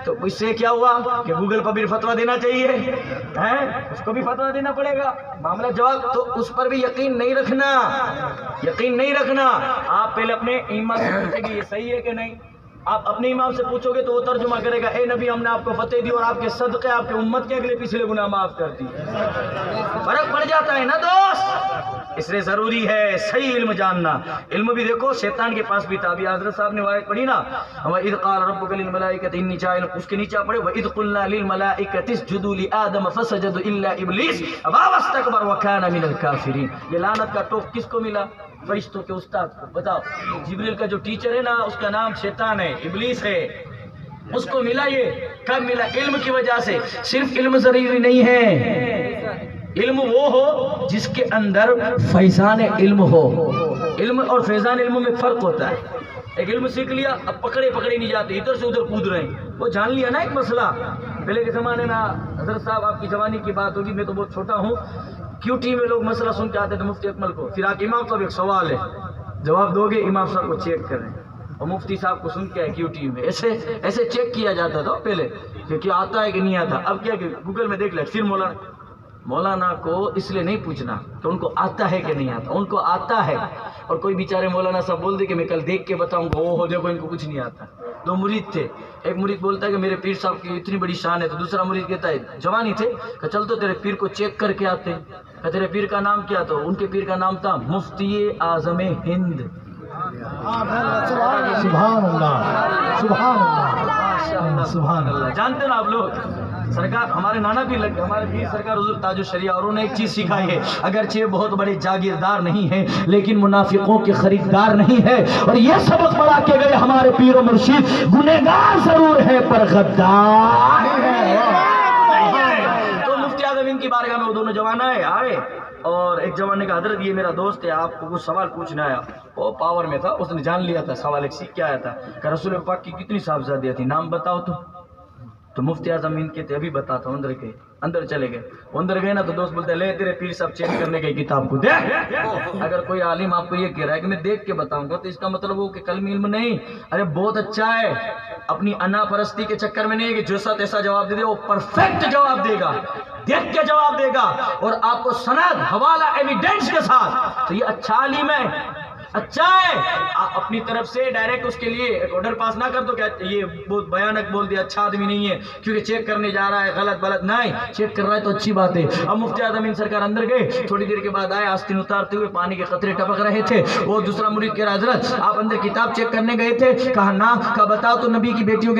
تو اس سے کیا ہوا کہ گوگل پر بھی فتویٰ دینا چاہیے، اس کو بھی فتویٰ دینا پڑے گا، معاملہ جواب۔ تو اس پر بھی یقین نہیں رکھنا، یقین نہیں رکھنا۔ آپ پہلے اپنے امام سے پوچھیں کہ یہ صحیح ہے کہ نہیں۔ آپ اپنے امام سے پوچھو گے تو وہ ترجمہ کرے گا، اے نبی ہم نے آپ کو فتح دی اور آپ کے صدقے آپ کے امت کے اگلے پچھلے گناہ معاف کر دی۔ فرق پڑ جاتا ہے نا دوست، اس لیے ضروری ہے صحیح علم جاننا۔ علم بھی دیکھو شیطان کے پاس بھی تھا، ابھی حضرت صاحب نے آیت پڑھی نا، وَإِذْ قَالَ رَبُّكَ لِلْمَلَائِكَةِ إِنِّي جَاعِلٌ، اس کے نیچے پڑھے وَإِذْ قُلْنَا لِلْمَلَائِكَةِ اسْجُدُوا لِآدَمَ فَسَجَدُوا إِلَّا إِبْلِيسَ أَبَى وَاسْتَكْبَرَ وَكَانَ مِنَ الْكَافِرِينَ۔ یہ لعنت کا ٹوک کس کو ملا؟ فرشتوں کے استاد کو۔ بتاؤ، جبریل کا جو ٹیچر ہے نا اس کا نام شیطان ہے، ابلیس ہے، اس کو ملا یہ کب ملا؟ علم کی وجہ سے۔ صرف علم ضروری نہیں ہے، علم وہ ہو جس کے اندر فیضان علم ہو۔ علم اور فیضان علم میں فرق ہوتا ہے۔ ایک علم سیکھ لیا، اب پکڑے نہیں جاتے، ادھر سے ادھر کود رہے ہیں، وہ جان لیا نا ایک مسئلہ۔ پہلے کے زمانے میں حضرت صاحب آپ کی جوانی کی بات ہوگی، میں تو بہت چھوٹا ہوں، QT میں لوگ مسئلہ سن کے آتے تھے مفتی اکمل کو، پھر آکے امام صاحب ایک سوال ہے جواب دو گے، امام صاحب کو چیک کر رہے ہیں اور مفتی صاحب کو سن کے ہے QT میں ایسے چیک کیا جاتا تھا پہلے کہ کیا آتا ہے کہ نہیں آتا۔ اب کیا کہ گوگل میں دیکھ لیں۔ پھر مولانا کو اس لیے نہیں پوچھنا کہ ان کو آتا ہے کہ نہیں آتا، ان کو آتا ہے۔ اور کوئی بیچارے مولانا صاحب بول دے کہ میں کل دیکھ کے بتاؤں گا، وہ ہو دیکھو ان کو کچھ نہیں آتا۔ دو مرید تھے، ایک مرید بولتا ہے کہ میرے پیر صاحب کی اتنی بڑی شان ہے، تو دوسرا مرید کہتا ہے، جوانی تھے، کہ چل تو تیرے پیر کو چیک کر کے آتے ہیں۔ کہ تیرے پیر کا نام کیا؟ تو ان کے پیر کا نام تھا مفتی اعظم ہند۔ سبحان اللہ، سبحان اللہ، سبحان اللہ۔ جانتے ہیں نا آپ لوگ، سرکار ہمارے نانا بھی لگ، ہمارے پیر سرکار حضور تاج الشریعہ، اور انہوں نے ایک چیز سکھائی ہے، اگرچہ بہت بڑے جاگیردار نہیں ہیں لیکن منافقوں کے خریدار نہیں ہے۔ اور یہ سبق پڑھا کے گئے ہمارے پیر و مرشید، گنہگار ضرور ہے پر غدار ہے۔ تو مفتی اعظم ہند کی بارگاہ میں وہ دونوں جوان آئے اور ایک جوان نے کہا حضرت یہ میرا دوست ہے، آپ کو کچھ سوال پوچھنا آیا۔ وہ پاور میں تھا، اس نے جان لیا تھا سوال ایک سیکھ کے آیا تھا کہ رسول پاک کی کتنی صاحبزادیاں تھی، نام بتاؤ تو مفتی اعظم ہند کہتے ابھی بتاتا ہوں، اندر چلے گئے۔ وہ اندر گئے نا تو دوست بولتے لے تیرے پیر صاحب چیک کرنے گئے کتاب کو دیکھ۔ اگر کوئی عالم آپ کو یہ کہہ رہا ہے کہ میں دیکھ کے بتاؤں گا تو اس کا مطلب وہ کہ کلمی علم نہیں۔ ارے بہت اچھا ہے، اپنی انا پرستی کے چکر میں نہیں ہے کہ جیسا تیسا جواب دے دے، وہ پرفیکٹ جواب دے گا، دیکھ کے جواب دے گا اور آپ کو سند حوالہ ایویڈنس کے ساتھ۔ تو یہ اچھا عالم ہے، اچھا ہے۔ آپ اپنی طرف سے ڈائریکٹ اس کے لیے ایک آرڈر پاس نہ کر دو کہ یہ بہت بیانک بول دیا، اچھا آدمی نہیں ہے کیونکہ چیک کرنے جا رہا ہے، غلط نہیں، چیک کر رہا ہے تو اچھی بات ہے۔ اب مفتی اعظم ہند سرکار اندر گئے، تھوڑی دیر کے بعد آئے، آستین اتارتے ہوئے پانی کے قطرے ٹپک رہے تھے۔ وہ دوسرا مرید کہہ رہا حضرت آپ اندر کتاب چیک کرنے گئے تھے؟ کہا نا۔ کہا بتاؤ تو نبی کی بیٹیوں کے